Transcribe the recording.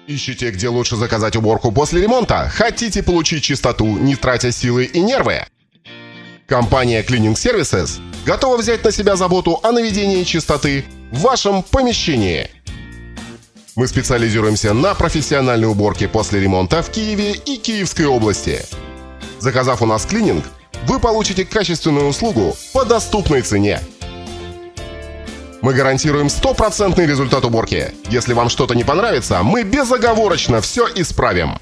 Ищете, где лучше заказать уборку после ремонта? Хотите получить чистоту, не тратя силы и нервы? Компания Cleaning Services готова взять на себя заботу о наведении чистоты в вашем помещении. Мы специализируемся на профессиональной уборке после ремонта в Киеве и Киевской области. Заказав у нас клининг, вы получите качественную услугу по доступной цене. Мы гарантируем стопроцентный результат уборки. Если вам что-то не понравится, мы безоговорочно все исправим.